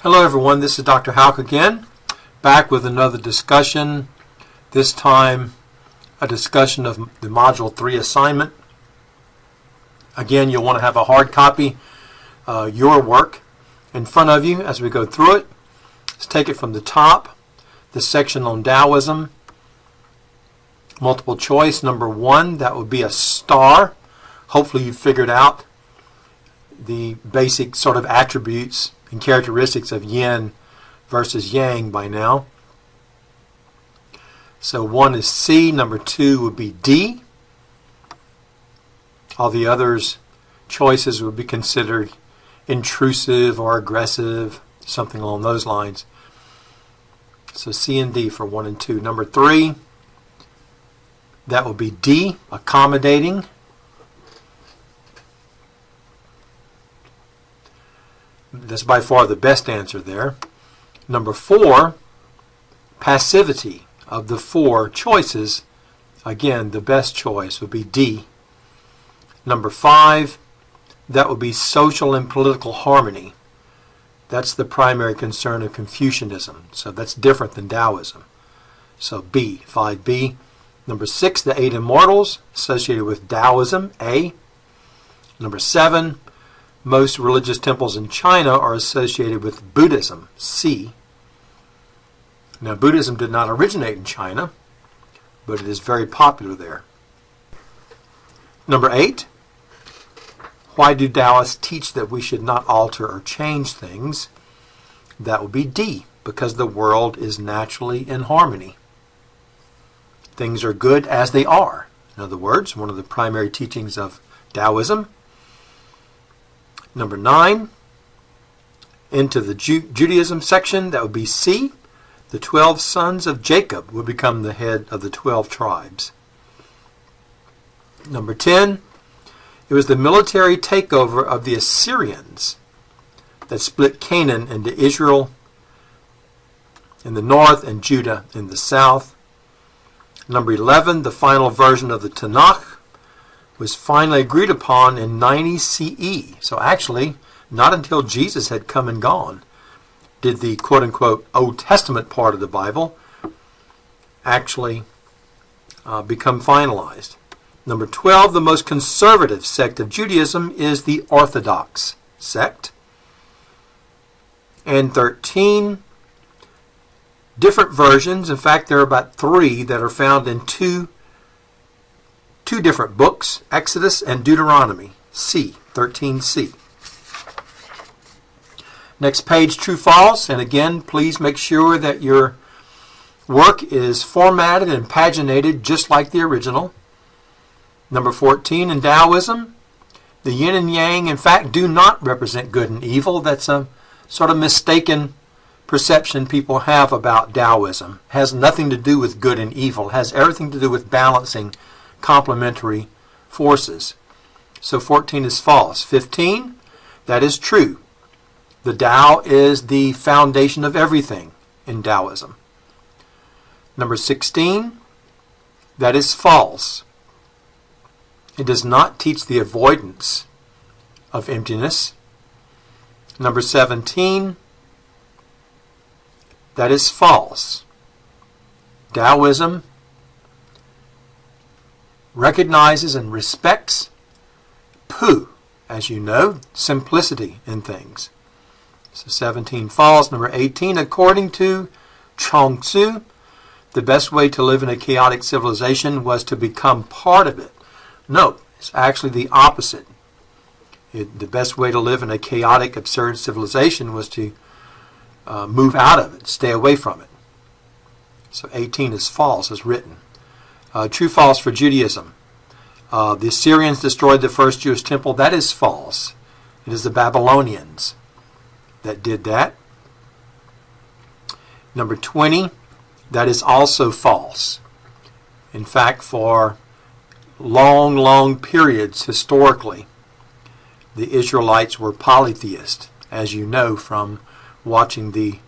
Hello everyone, this is Dr. Houck again, back with another discussion, this time a discussion of the Module 3 assignment. Again, you'll want to have a hard copy, your work, in front of you as we go through it. Let's take it from the top, the section on Taoism. Multiple choice, number 1, that would be a star. Hopefully you figured out the basic sort of attributes and characteristics of yin versus yang by now. So 1 is C, number 2 would be D. All the others choices would be considered intrusive or aggressive, something along those lines. So C and D for 1 and 2. Number 3, that would be D, accommodating. That's by far the best answer there. Number 4, passivity. Of the 4 choices, again, the best choice would be D. Number 5, that would be social and political harmony. That's the primary concern of Confucianism. So that's different than Taoism. So B, 5B. Number 6, the 8 immortals, associated with Taoism, A. Number 7, most religious temples in China are associated with Buddhism, C. Now, Buddhism did not originate in China, but it is very popular there. Number 8, why do Taoists teach that we should not alter or change things? That would be D, because the world is naturally in harmony. Things are good as they are. In other words, one of the primary teachings of Taoism. Number 9, into the Judaism section, that would be C. The 12 sons of Jacob would become the head of the 12 tribes. Number 10, it was the military takeover of the Assyrians that split Canaan into Israel in the north and Judah in the south. Number 11, the final version of the Tanakh was finally agreed upon in 90 CE. So actually, not until Jesus had come and gone did the quote-unquote Old Testament part of the Bible actually become finalized. Number 12, the most conservative sect of Judaism is the Orthodox sect. And 13, different versions. In fact, there are about 3 that are found in two different books, Exodus and Deuteronomy, C, 13C. Next page, true, false. And again, please make sure that your work is formatted and paginated just like the original. Number 14, in Taoism, the yin and yang, in fact, do not represent good and evil. That's a sort of mistaken perception people have about Taoism. It has nothing to do with good and evil. It has everything to do with balancing complementary forces. So 14 is false. 15, that is true. The Tao is the foundation of everything in Taoism. Number 16, that is false. It does not teach the avoidance of emptiness. Number 17, that is false. Taoism recognizes and respects Pu, as you know, simplicity in things. So 17 false. Number 18, according to Chuang Tzu, the best way to live in a chaotic civilization was to become part of it. No, it's actually the opposite. The best way to live in a chaotic, absurd civilization was to move out of it, stay away from it. So 18 is false, as written. True, false for Judaism. The Assyrians destroyed the first Jewish temple. That is false. It is the Babylonians that did that. Number 20, that is also false. In fact, for long periods historically, the Israelites were polytheists, as you know from watching the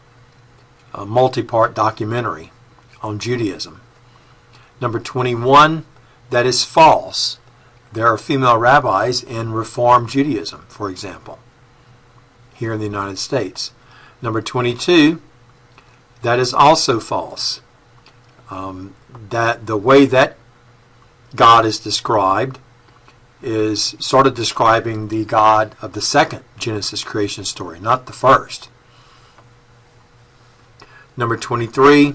multi-part documentary on Judaism. Number 21, that is false. There are female rabbis in Reform Judaism, for example, here in the United States. Number 22, that is also false. That the way that God is described is sort of describing the God of the second Genesis creation story, not the first. Number 23,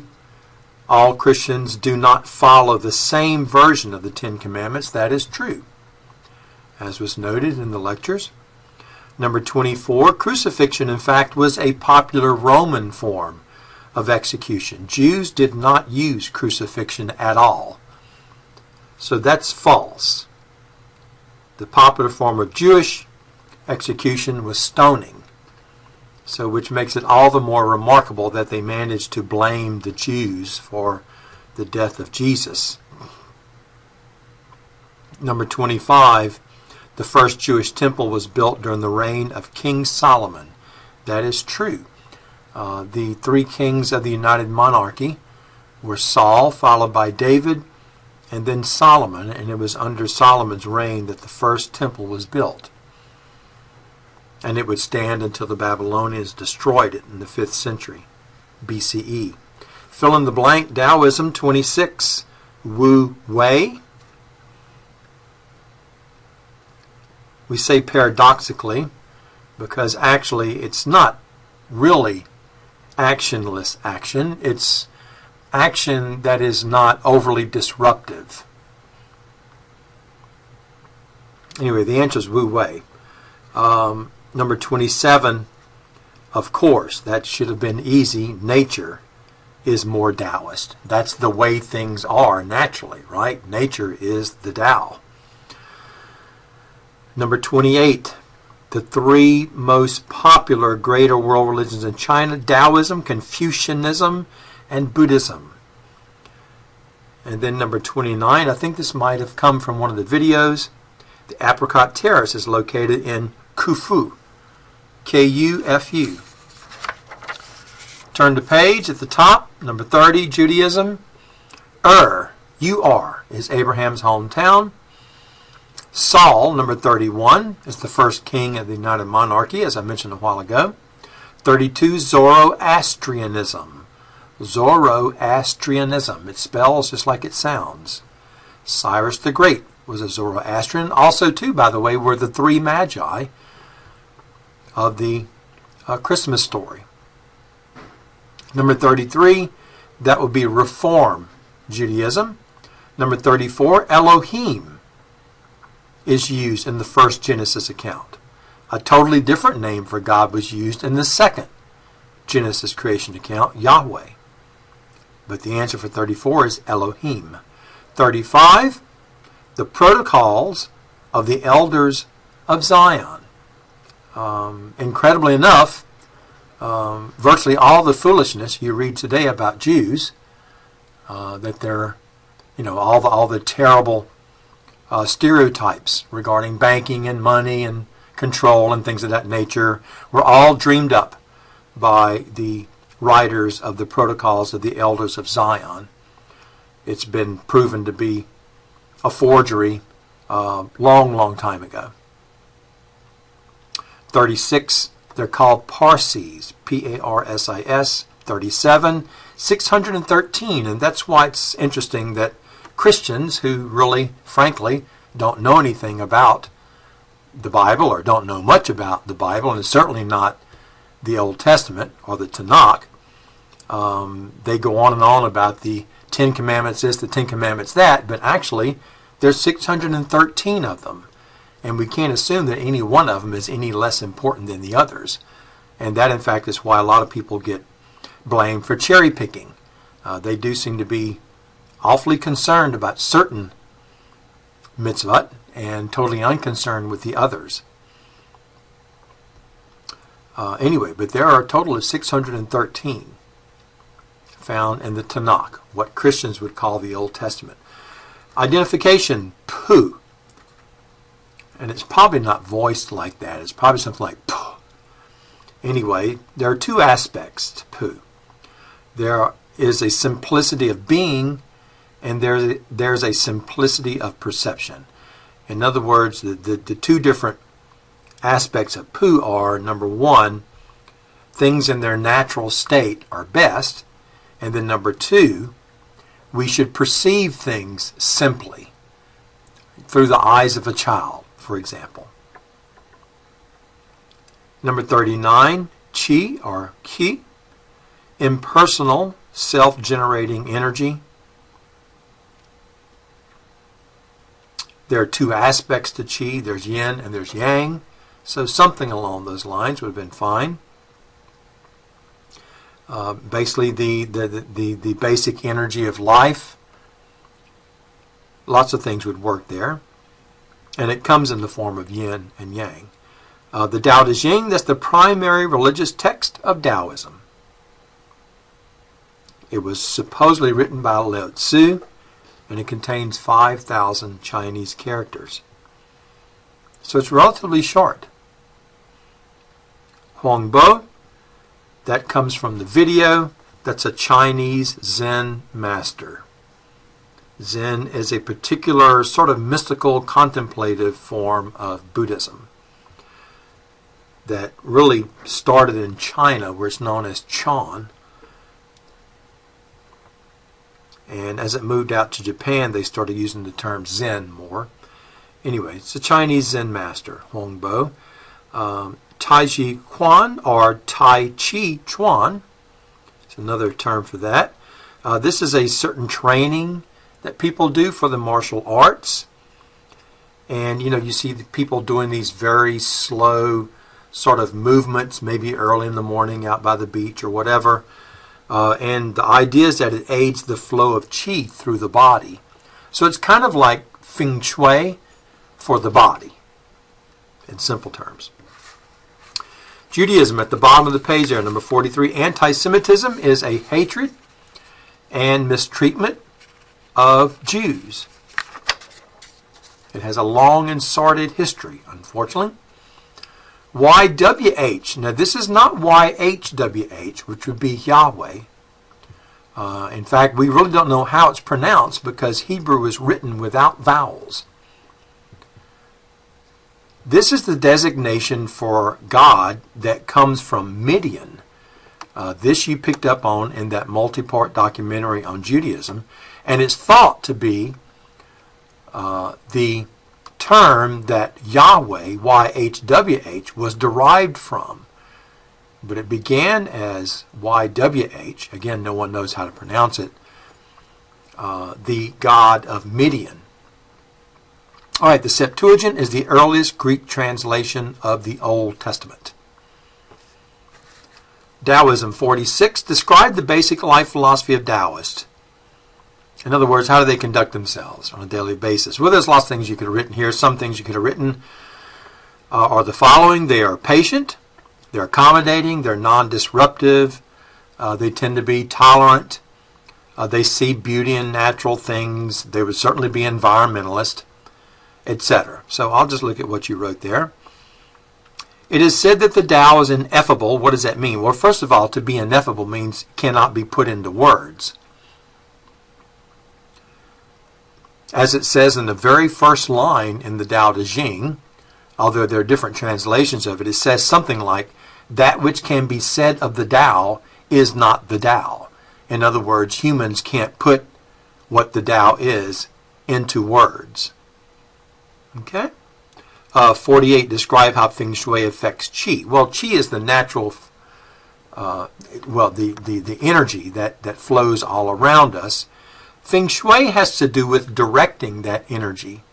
all Christians do not follow the same version of the Ten Commandments. That is true, as was noted in the lectures. Number 24, crucifixion, in fact, was a popular Roman form of execution. Jews did not use crucifixion at all. So that's false. The popular form of Jewish execution was stoning. So which makes it all the more remarkable that they managed to blame the Jews for the death of Jesus. Number 25, the first Jewish temple was built during the reign of King Solomon. That is true. The three kings of the United Monarchy were Saul, followed by David, and then Solomon, and it was under Solomon's reign that the first temple was built. And it would stand until the Babylonians destroyed it in the 5th century BCE. Fill in the blank, Taoism. 26, Wu Wei. We say paradoxically because actually it's not really actionless action. It's action that is not overly disruptive. Anyway, the answer is Wu Wei. Number 27, of course, that should have been easy. Nature is more Taoist. That's the way things are naturally, right? Nature is the Tao. Number 28, the three most popular greater world religions in China: Taoism, Confucianism, and Buddhism. And then number 29, I think this might have come from one of the videos. The Apricot Terrace is located in Khufu, K-U-F-U. Turn the page at the top. Number 30, Judaism. U-R, is Abraham's hometown. Saul, number 31, is the first king of the United Monarchy, as I mentioned a while ago. 32, Zoroastrianism. Zoroastrianism. It spells just like it sounds. Cyrus the Great was a Zoroastrian. Also, too, by the way, were the three magi of the Christmas story. Number 33, that would be Reform Judaism. Number 34, Elohim is used in the first Genesis account. A totally different name for God was used in the second Genesis creation account, Yahweh. But the answer for 34 is Elohim. 35, the protocols of the elders of Zion. Incredibly enough, virtually all the foolishness you read today about Jews, that they're, all the terrible stereotypes regarding banking and money and control and things of that nature were all dreamed up by the writers of the protocols of the elders of Zion. It's been proven to be a forgery long time ago. 36, they're called Parsis, P-A-R-S-I-S. 37, 613, and that's why it's interesting that Christians who really, frankly, don't know anything about the Bible or don't know much about the Bible, and certainly not the Old Testament or the Tanakh, they go on and on about the Ten Commandments this, the Ten Commandments that, but actually there's 613 of them, and we can't assume that any one of them is any less important than the others. And that, in fact, is why a lot of people get blamed for cherry picking. They do seem to be awfully concerned about certain mitzvot and totally unconcerned with the others. Anyway, but there are a total of 613 found in the Tanakh, what Christians would call the Old Testament. Identification, poo. And it's probably not voiced like that. It's probably something like poo. Anyway, there are two aspects to poo. There is a simplicity of being, and there's a simplicity of perception. In other words, the two different aspects of poo are, number one, things in their natural state are best. And then number 2, we should perceive things simply through the eyes of a child, for example. Number 39, Qi or Qi, impersonal, self-generating energy. There are 2 aspects to Qi. There's yin and there's yang. So something along those lines would have been fine. Basically the basic energy of life. Lots of things would work there. And it comes in the form of yin and yang. The Tao Te Ching, that's the primary religious text of Taoism. It was supposedly written by Lao Tzu, and it contains 5,000 Chinese characters. So it's relatively short. Huangbo, that comes from the video. That's a Chinese Zen master. Zen is a particular sort of mystical, contemplative form of Buddhism that really started in China, where it's known as Chan. And as it moved out to Japan, they started using the term Zen more. Anyway, it's a Chinese Zen master, Huangbo. Tai Chi Chuan or Tai Chi Chuan. It's another term for that. This is a certain training that people do for the martial arts. And, you see the people doing these very slow sort of movements, maybe early in the morning out by the beach or whatever. And the idea is that it aids the flow of qi through the body. So it's kind of like feng shui for the body, in simple terms. Judaism, at the bottom of the page there, number 43. Anti-Semitism is a hatred and mistreatment of Jews. It has a long and sordid history, unfortunately. YWH. Now, this is not YHWH, which would be Yahweh. In fact, we really don't know how it's pronounced because Hebrew is written without vowels. This is the designation for God that comes from Midian. This you picked up on in that multi-part documentary on Judaism, and it's thought to be the term that Yahweh, YHWH, was derived from. But it began as YWH, again no one knows how to pronounce it, the god of Midian. Alright, the Septuagint is the earliest Greek translation of the Old Testament. Taoism 46, describe the basic life philosophy of Taoists. In other words, how do they conduct themselves on a daily basis? Well, there's lots of things you could have written here. Some things you could have written are the following. They are patient, they're accommodating, they're non-disruptive, they tend to be tolerant, they see beauty in natural things, they would certainly be environmentalist, etc. So I'll just look at what you wrote there. It is said that the Tao is ineffable. What does that mean? Well, first of all, to be ineffable means cannot be put into words. As it says in the very first line in the Tao Te Ching, although there are different translations of it, it says something like, that which can be said of the Tao is not the Tao. In other words, humans can't put what the Tao is into words. Okay? 48, describe how Feng Shui affects Qi. Well, Qi is the natural, the energy that flows all around us. Feng Shui has to do with directing that energy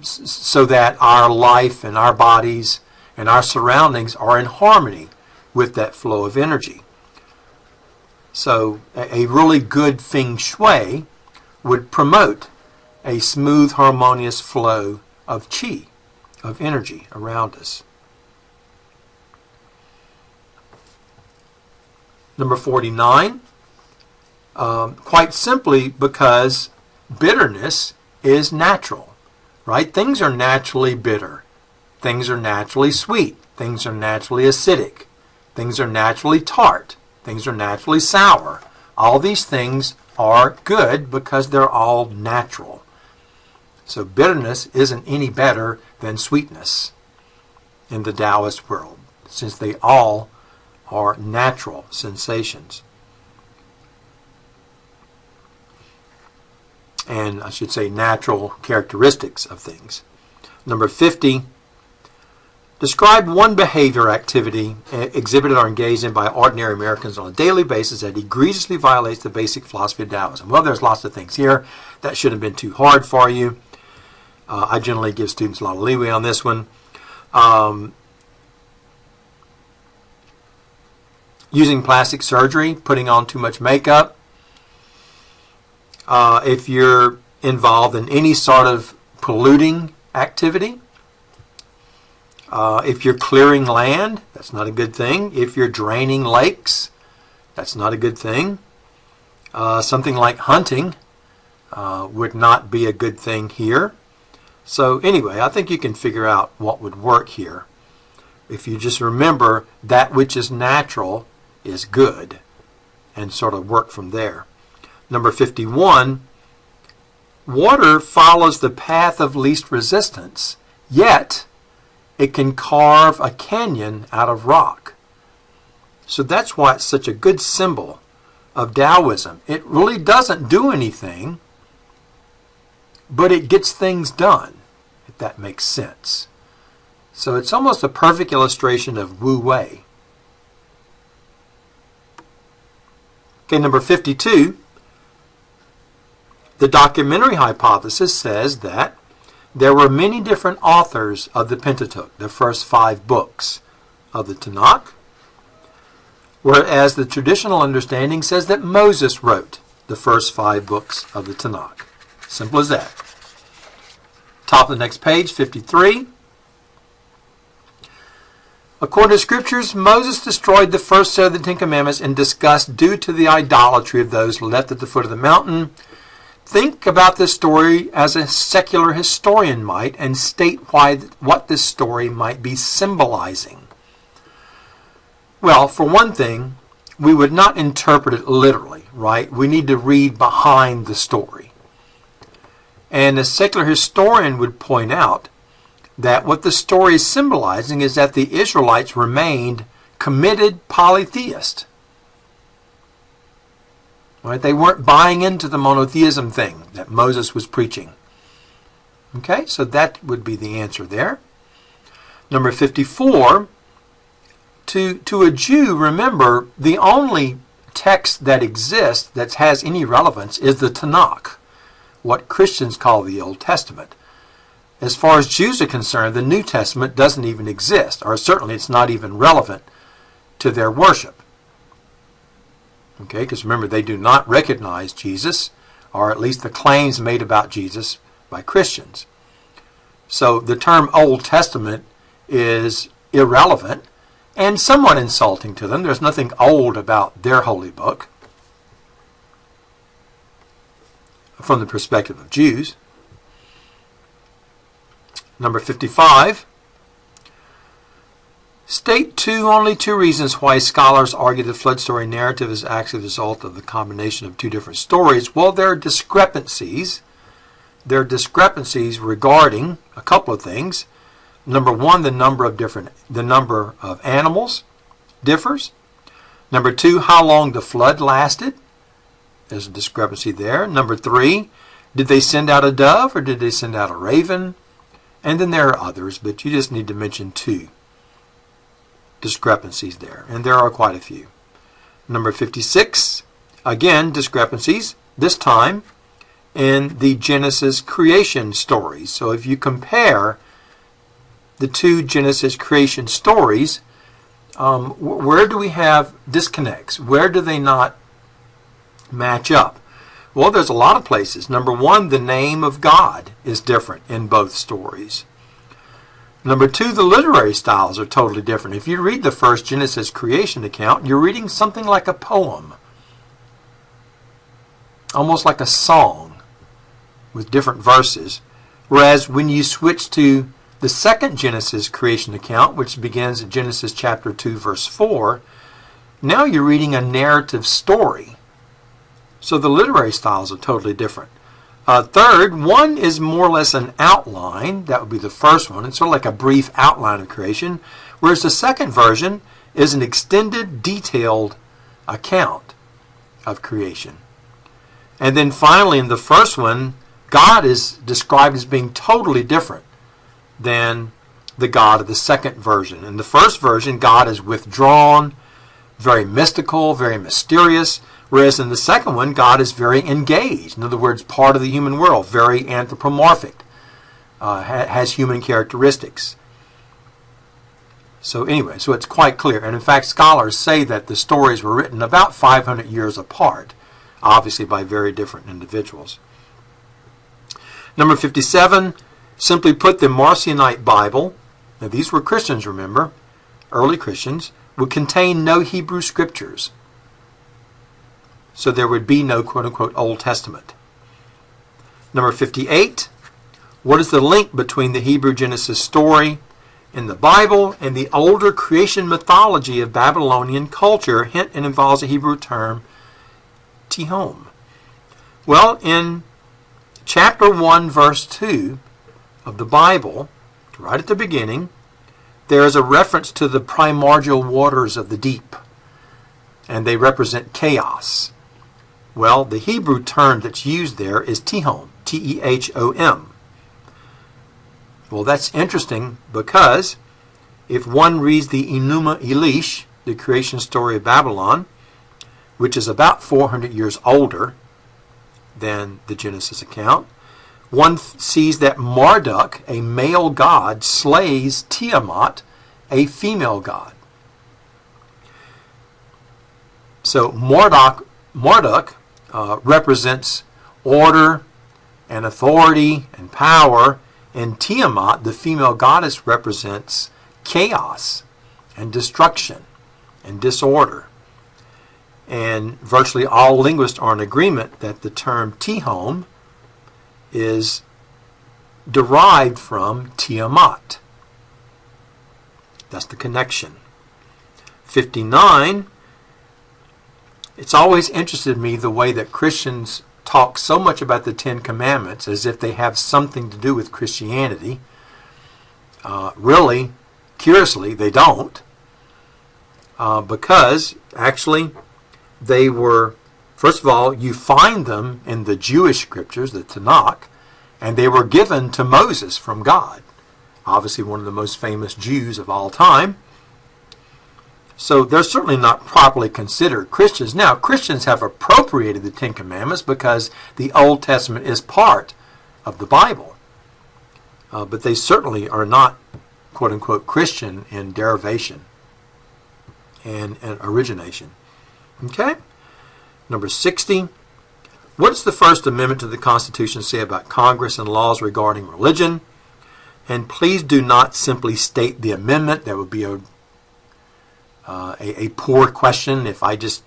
so that our life and our bodies and our surroundings are in harmony with that flow of energy. So a really good Feng Shui would promote a smooth, harmonious flow of qi, of energy around us. Number 49, quite simply because bitterness is natural, right? Things are naturally bitter. Things are naturally sweet. Things are naturally acidic. Things are naturally tart. Things are naturally sour. All these things are good because they're all natural. So bitterness isn't any better than sweetness in the Taoist world. since they all are natural sensations. And I should say natural characteristics of things. Number 50, describe one behavior activity exhibited or engaged in by ordinary Americans on a daily basis that egregiously violates the basic philosophy of Taoism. Well, there's lots of things here. That shouldn't have been too hard for you. I generally give students a lot of leeway on this one. Using plastic surgery, putting on too much makeup. If you're involved in any sort of polluting activity. If you're clearing land, that's not a good thing. If you're draining lakes, that's not a good thing. Something like hunting would not be a good thing here. So anyway, I think you can figure out what would work here. If you just remember that which is natural is good and sort of work from there. Number 51, water follows the path of least resistance, yet it can carve a canyon out of rock. So that's why it's such a good symbol of Taoism. It really doesn't do anything, but it gets things done, if that makes sense. So it's almost a perfect illustration of Wu Wei. Okay, number 52, the documentary hypothesis says that there were many different authors of the Pentateuch, the first 5 books of the Tanakh, whereas the traditional understanding says that Moses wrote the first 5 books of the Tanakh. Simple as that. Top of the next page, 53. According to Scriptures, Moses destroyed the first set of the Ten Commandments in disgust due to the idolatry of those left at the foot of the mountain. Think about this story as a secular historian might and state what this story might be symbolizing. Well, for one thing, we would not interpret it literally, right? We need to read behind the story. And a secular historian would point out that what the story is symbolizing is that the Israelites remained committed polytheists. Right? They weren't buying into the monotheism thing that Moses was preaching. Okay, so that would be the answer there. Number 54, to a Jew, remember, the only text that exists that has any relevance is the Tanakh, what Christians call the Old Testament. As far as Jews are concerned, the New Testament doesn't even exist, or certainly it's not even relevant to their worship. Okay, because remember, they do not recognize Jesus, or at least the claims made about Jesus by Christians. So the term Old Testament is irrelevant and somewhat insulting to them. There's nothing old about their holy book from the perspective of Jews. Number 55. State only two reasons why scholars argue the flood story narrative is actually the result of the combination of 2 different stories. Well, there are discrepancies. There are discrepancies regarding a couple of things. Number 1, the number of animals differs. Number 2, how long the flood lasted. There's a discrepancy there. Number 3, did they send out a dove or did they send out a raven? And then there are others, but you just need to mention 2 discrepancies there, and there are quite a few. Number 56, again, discrepancies, this time in the Genesis creation stories. So if you compare the 2 Genesis creation stories, where do we have disconnects? Where do they not match up? Well, there's a lot of places. Number 1, the name of God is different in both stories. Number 2, the literary styles are totally different. If you read the first Genesis creation account, you're reading something like a poem, almost like a song with different verses. Whereas when you switch to the second Genesis creation account, which begins at Genesis chapter 2, verse 4, now you're reading a narrative story. So the literary styles are totally different. Third, one is more or less an outline. That would be the first one. It's sort of like a brief outline of creation. whereas the second version is an extended, detailed account of creation. And then finally, in the first one, God is described as being totally different than the God of the second version. In the first version, God is withdrawn, very mystical, very mysterious, whereas in the second one, God is very engaged. In other words, part of the human world, very anthropomorphic, has human characteristics. So anyway, so it's quite clear. And in fact, scholars say that the stories were written about 500 years apart, obviously by very different individuals. Number 57, simply put, the Marcionite Bible, now these were Christians, remember, early Christians, would contain no Hebrew scriptures. So there would be no quote-unquote Old Testament. Number 58, what is the link between the Hebrew Genesis story in the Bible and the older creation mythology of Babylonian culture? Hint, it involves a Hebrew term, tihom. Well, in chapter 1, verse 2 of the Bible, right at the beginning, there is a reference to the primordial waters of the deep, and they represent chaos. Well, the Hebrew term that's used there is tihom, T-E-H-O-M. Well, that's interesting because if one reads the Enuma Elish, the creation story of Babylon, which is about 400 years older than the Genesis account, one sees that Marduk, a male god, slays Tiamat, a female god. So Marduk represents order and authority and power, and Tiamat, the female goddess, represents chaos and destruction and disorder. And virtually all linguists are in agreement that the term tihom is derived from Tiamat. That's the connection. 59, it's always interested me the way that Christians talk so much about the Ten Commandments as if they have something to do with Christianity. Really, curiously, they don't. Because, actually, they were, first of all, you find them in the Jewish scriptures, the Tanakh, and they were given to Moses from God. Obviously one of the most famous Jews of all time. So they're certainly not properly considered Christians. Now, Christians have appropriated the Ten Commandments because the Old Testament is part of the Bible. But they certainly are not, quote-unquote, Christian in derivation and origination. Okay? Number 60. What does the First Amendment to the Constitution say about Congress and laws regarding religion? And please do not simply state the amendment. That would be a poor question if I just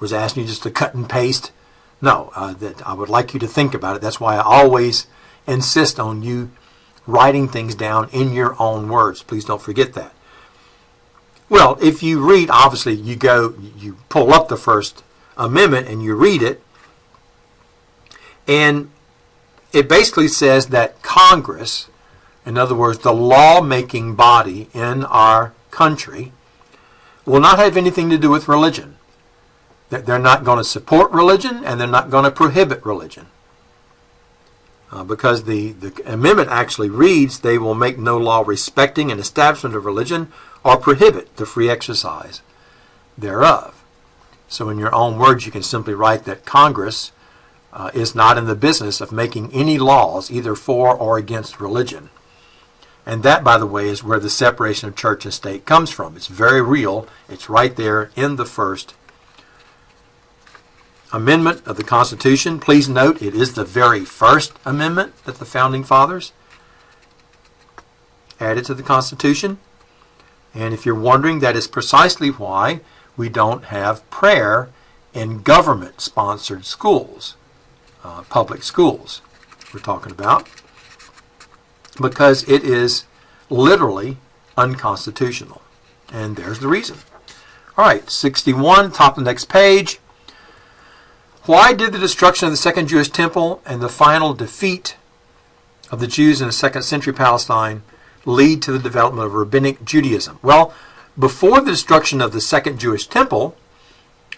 was asking you just to cut and paste. No, that I would like you to think about it. That's why I always insist on you writing things down in your own words. Please don't forget that. Well, if you read, obviously you pull up the First Amendment and you read it, and it basically says that Congress, in other words, the law-making body in our country, will not have anything to do with religion. That they're not going to support religion and they're not going to prohibit religion. Because the amendment actually reads, they will make no law respecting an establishment of religion or prohibit the free exercise thereof. So in your own words, you can simply write that Congress is not in the business of making any laws either for or against religion. And that, by the way, is where the separation of church and state comes from. It's very real. It's right there in the First Amendment of the Constitution. Please note, it is the very first amendment that the Founding Fathers added to the Constitution. And if you're wondering, that is precisely why we don't have prayer in government-sponsored schools, public schools we're talking about, because it is literally unconstitutional. And there's the reason. All right, 61, top of the next page. Why did the destruction of the Second Jewish Temple and the final defeat of the Jews in the 2nd century Palestine lead to the development of Rabbinic Judaism? Well, before the destruction of the Second Jewish Temple,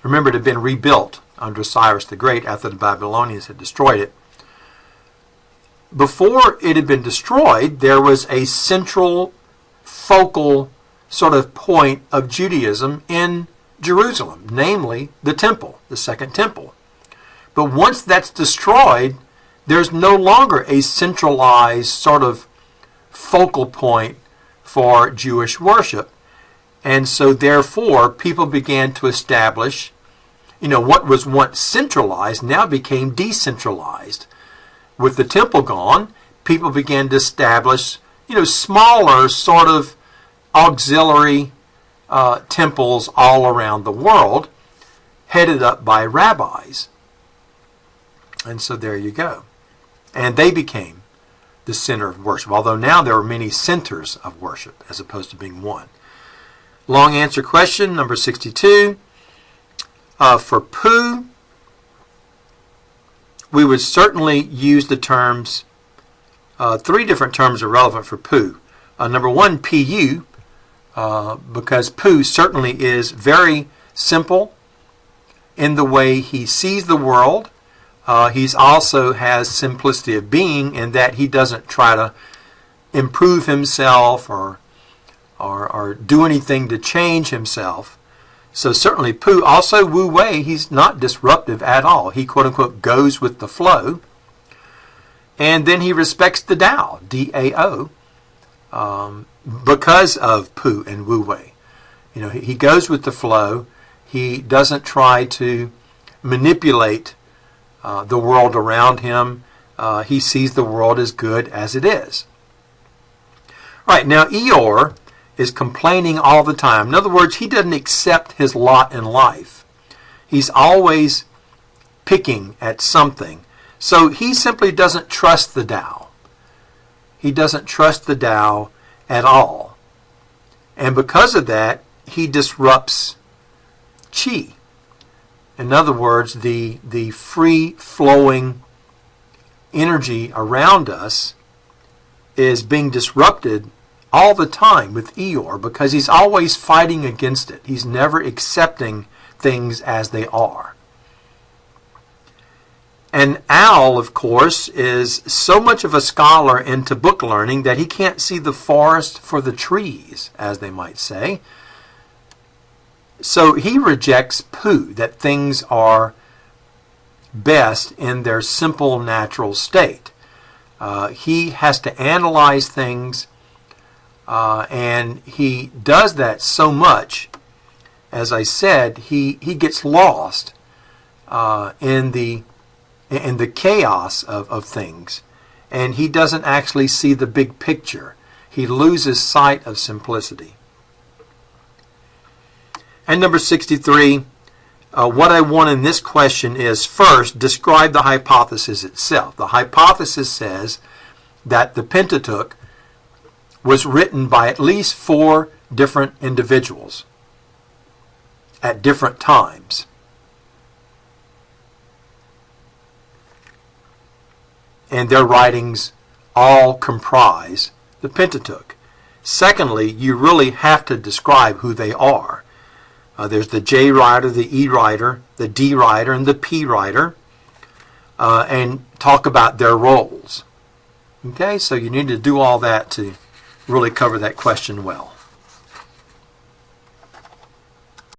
remember it had been rebuilt under Cyrus the Great after the Babylonians had destroyed it. Before it had been destroyed, there was a central focal sort of point of Judaism in Jerusalem, namely the temple, the Second Temple. But once that's destroyed, there's no longer a centralized sort of focal point for Jewish worship. And so therefore, people began to establish, what was once centralized now became decentralized. With the temple gone, people began to establish, smaller sort of auxiliary temples all around the world, headed up by rabbis. And so there you go. And they became the center of worship, although now there are many centers of worship as opposed to being one. Long answer question, number 62. For Pu, we would certainly use the terms, 3 different terms are relevant for Pu. Number 1, Pu, because Pu certainly is very simple in the way he sees the world. He also has simplicity of being in that he doesn't try to improve himself or do anything to change himself. So certainly Pu. Also Wu Wei, he's not disruptive at all. He quote-unquote goes with the flow. And then he respects the Tao, D-A-O, because of Pu and Wu Wei. He goes with the flow. He doesn't try to manipulate the world around him. He sees the world as good as it is. Right, now Eeyore is complaining all the time. In other words, he doesn't accept his lot in life. He's always picking at something. So he simply doesn't trust the Tao. He doesn't trust the Tao at all. And because of that, he disrupts Qi. In other words, the free-flowing energy around us is being disrupted all the time with Eeyore because he's always fighting against it. He's never accepting things as they are. And Owl, of course, is so much of a scholar into book learning that he can't see the forest for the trees, as they might say. So he rejects Pu, that things are best in their simple natural state. He has to analyze things, and he does that so much, as I said, he gets lost in the chaos of things, and he doesn't actually see the big picture. He loses sight of simplicity. And number 63, what I want in this question is, first, describe the hypothesis itself. The hypothesis says that the Pentateuch was written by at least 4 different individuals at different times. And their writings all comprise the Pentateuch. Secondly, you really have to describe who they are. There's the J writer, the E writer, the D writer, and the P writer, and talk about their roles. Okay, so you need to do all that to really cover that question well.